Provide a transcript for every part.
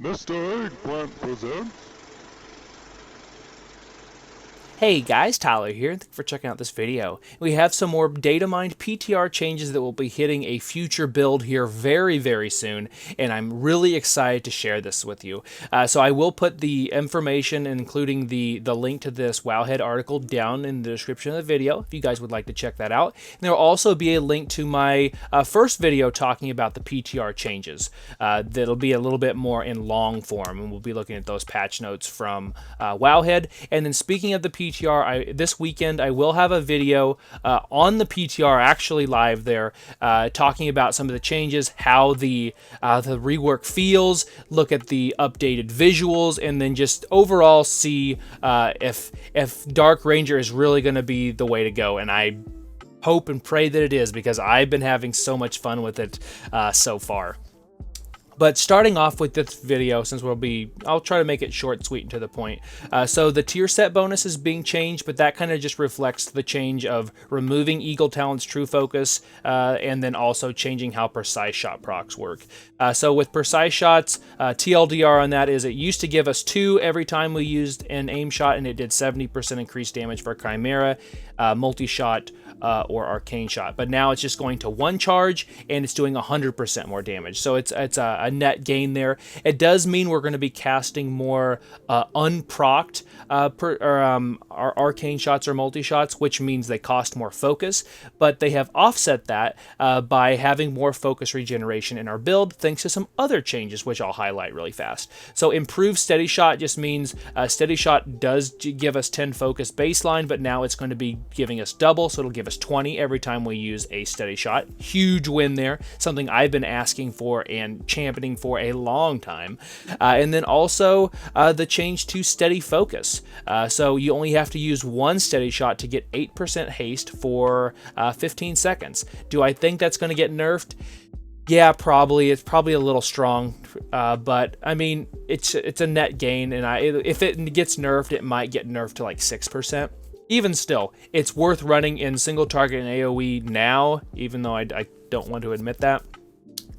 Mr. Eggplant presents. Hey guys, Tyler here. Thank you for checking out this video. We have some more data mined PTR changes that will be hitting a future build here very soon, and I'm really excited to share this with you. So I will put the information, including the link to this Wowhead article, down in the description of the video if you guys would like to check that out. And there will also be a link to my first video talking about the PTR changes. That'll be a little bit more in long form, and we'll be looking at those patch notes from Wowhead. And then speaking of the PTR, this weekend I will have a video on the PTR, actually live there, talking about some of the changes, how the rework feels, look at the updated visuals, and then just overall see if Dark Ranger is really going to be the way to go. And I hope and pray that it is, because I've been having so much fun with it so far. But starting off with this video, since I'll try to make it short, sweet, and to the point. So the tier set bonus is being changed, but that kind of just reflects the change of removing Eagle Talent's True Focus, and then also changing how precise shot procs work. So with precise shots, TLDR on that is it used to give us 2 every time we used an aim shot, and it did 70% increased damage for Chimera, multi-shot, or arcane shot. But now it's just going to 1 charge, and it's doing 100% more damage. So it's a net gain there. It does mean we're going to be casting more unprocced our arcane shots or multi-shots, which means they cost more focus, but they have offset that by having more focus regeneration in our build, thanks to some other changes, which I'll highlight really fast. So improved steady shot just means steady shot does give us 10 focus baseline, but now it's going to be giving us double, so it'll give us 20 every time we use a steady shot. Huge win there, something I've been asking for and championing for a long time. And then also the change to steady focus. So you only have to use 1 steady shot to get 8% haste for 15 seconds. Do I think that's going to get nerfed? Yeah, probably. It's probably a little strong, but I mean, it's a net gain, and if it gets nerfed, it might get nerfed to like 6%. Even still, it's worth running in single target and AOE now, even though I don't want to admit that.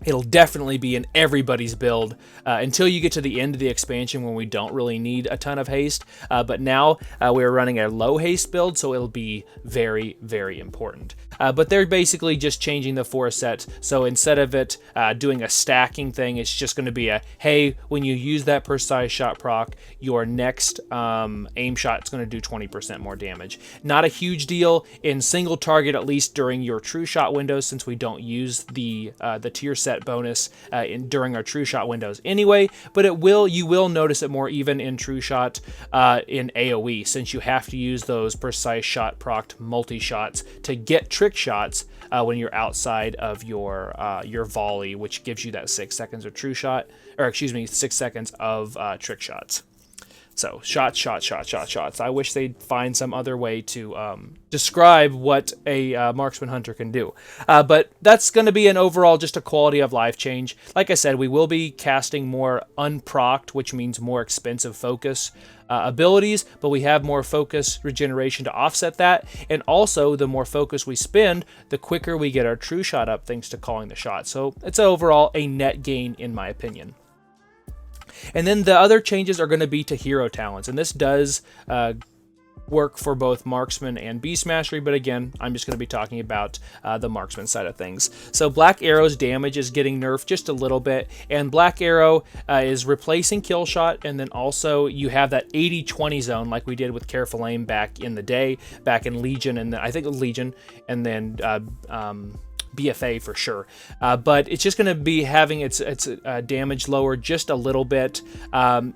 It'll definitely be in everybody's build until you get to the end of the expansion when we don't really need a ton of haste. But now we're running a low haste build, so it'll be very important. But they're basically just changing the 4 sets. So instead of it doing a stacking thing, it's just going to be a, hey, when you use that precise shot proc, your next aim shot is going to do 20% more damage. Not a huge deal in single target, at least during your true shot windows, since we don't use the tier set bonus during our true shot windows anyway, but you will notice it more even in true shot in AOE, since you have to use those precise shot procced multi shots to get trick shots when you're outside of your volley, which gives you that 6 seconds of true shot, or excuse me, 6 seconds of trick shots. So shots. I wish they'd find some other way to describe what a marksman hunter can do. But that's going to be an overall just a quality of life change. Like I said, we will be casting more unprocced, which means more expensive focus abilities, but we have more focus regeneration to offset that. And also, the more focus we spend, the quicker we get our true shot up, thanks to calling the shot. So it's overall a net gain, in my opinion. And then the other changes are going to be to hero talents, and this does work for both Marksman and Beast Mastery, but again, I'm just going to be talking about the Marksman side of things. So Black Arrow's damage is getting nerfed just a little bit, and Black Arrow is replacing Kill Shot, and then also you have that 80-20 zone like we did with Careful Aim back in the day, back in Legion, and I think Legion, and then BFA for sure, but it's just going to be having its damage lowered just a little bit.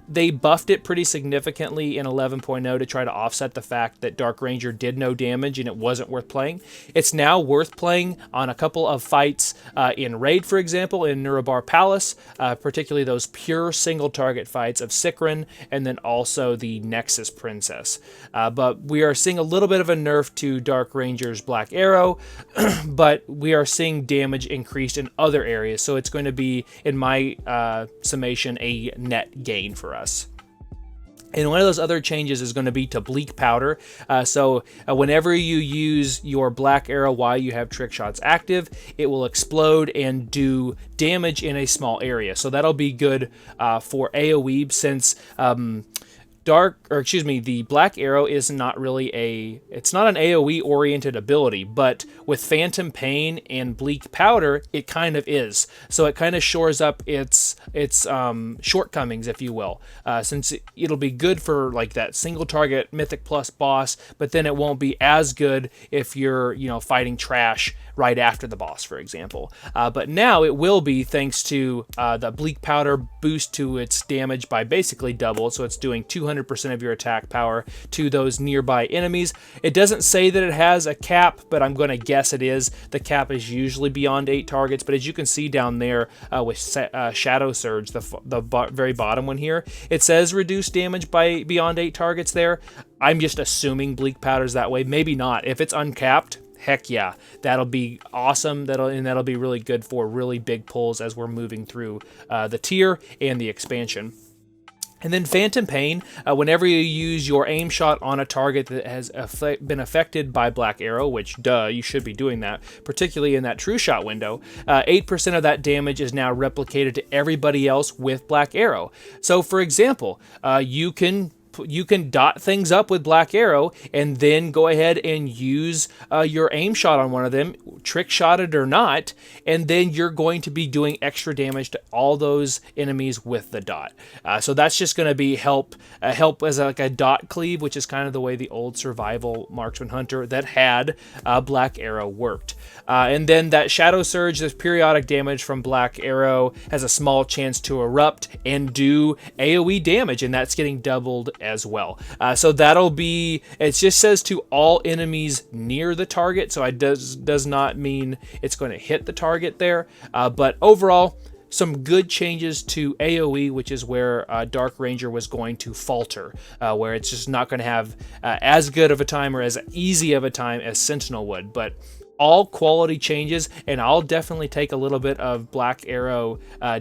They buffed it pretty significantly in 11.0 to try to offset the fact that Dark Ranger did no damage and it wasn't worth playing. It's now worth playing on a couple of fights in Raid, for example, in Nurubar Palace, particularly those pure single target fights of Sikrin, and then also the Nexus Princess. But we are seeing a little bit of a nerf to Dark Ranger's Black Arrow, but we are seeing damage increased in other areas, so it's going to be, in my summation, a net gain for us. And one of those other changes is going to be to bleak powder. Whenever you use your black arrow while you have trick shots active, it will explode and do damage in a small area. So that'll be good for AOE, since the black arrow is not really it's not an AoE oriented ability, but with Phantom Pain and Bleak Powder, it kind of is. So it kind of shores up its shortcomings, if you will, since it'll be good for like that single target Mythic Plus boss, but then it won't be as good if you're, fighting trash right after the boss, for example. But now it will be, thanks to the Bleak Powder boost to its damage by basically double, so it's doing 200% of your attack power to those nearby enemies. It doesn't say that it has a cap, but I'm going to guess it is. The cap is usually beyond 8 targets, but as you can see down there with Shadow Surge, the very bottom one here, it says reduce damage by beyond 8 targets there. I'm just assuming Bleak Powder's that way. Maybe not. If it's uncapped, heck yeah, that'll be awesome. That'll be really good for really big pulls as we're moving through the tier and the expansion. And then Phantom Pain, whenever you use your aim shot on a target that has been affected by Black Arrow, which, duh, you should be doing that, particularly in that True Shot window, 8% of that damage is now replicated to everybody else with Black Arrow. So, for example, you can dot things up with Black Arrow and then go ahead and use your aim shot on one of them, trick shotted or not, and then you're going to be doing extra damage to all those enemies with the dot. So that's just going to be help as like a dot cleave, which is kind of the way the old survival marksman hunter that had Black Arrow worked. And then that Shadow Surge, this periodic damage from Black Arrow, has a small chance to erupt and do AoE damage, and that's getting doubled as well. So that'll be, it just says to all enemies near the target, so it does not mean it's going to hit the target there. But overall, some good changes to AoE, which is where Dark Ranger was going to falter, where it's just not going to have as good of a time or as easy of a time as Sentinel would. But all quality changes, and I'll definitely take a little bit of Black Arrow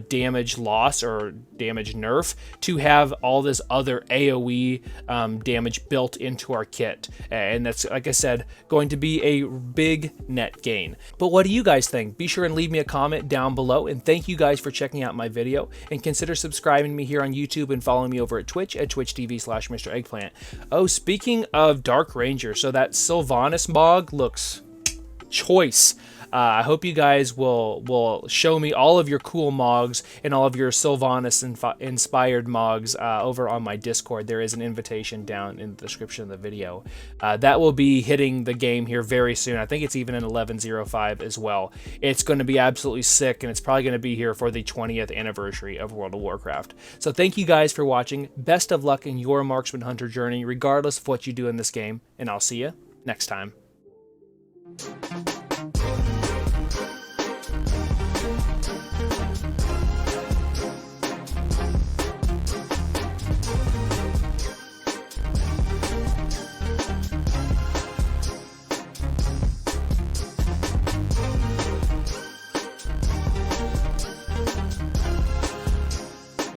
damage loss or damage nerf to have all this other AoE damage built into our kit, and that's, like I said, going to be a big net gain. But what do you guys think? Be sure and leave me a comment down below, and thank you guys for checking out my video, and consider subscribing to me here on YouTube and following me over at Twitch at twitch.tv/Mr. Eggplant. Oh, speaking of Dark Ranger, so that Sylvanas Mog looks choice. I hope you guys will show me all of your cool mogs and all of your Sylvanas inspired mogs over on my Discord. There is an invitation down in the description of the video. That will be hitting the game here very soon. I think it's even in 11.05 as well. It's going to be absolutely sick, and it's probably going to be here for the 20th anniversary of World of Warcraft. So thank you guys for watching. Best of luck in your Marksman Hunter journey, regardless of what you do in this game, and I'll see you next time.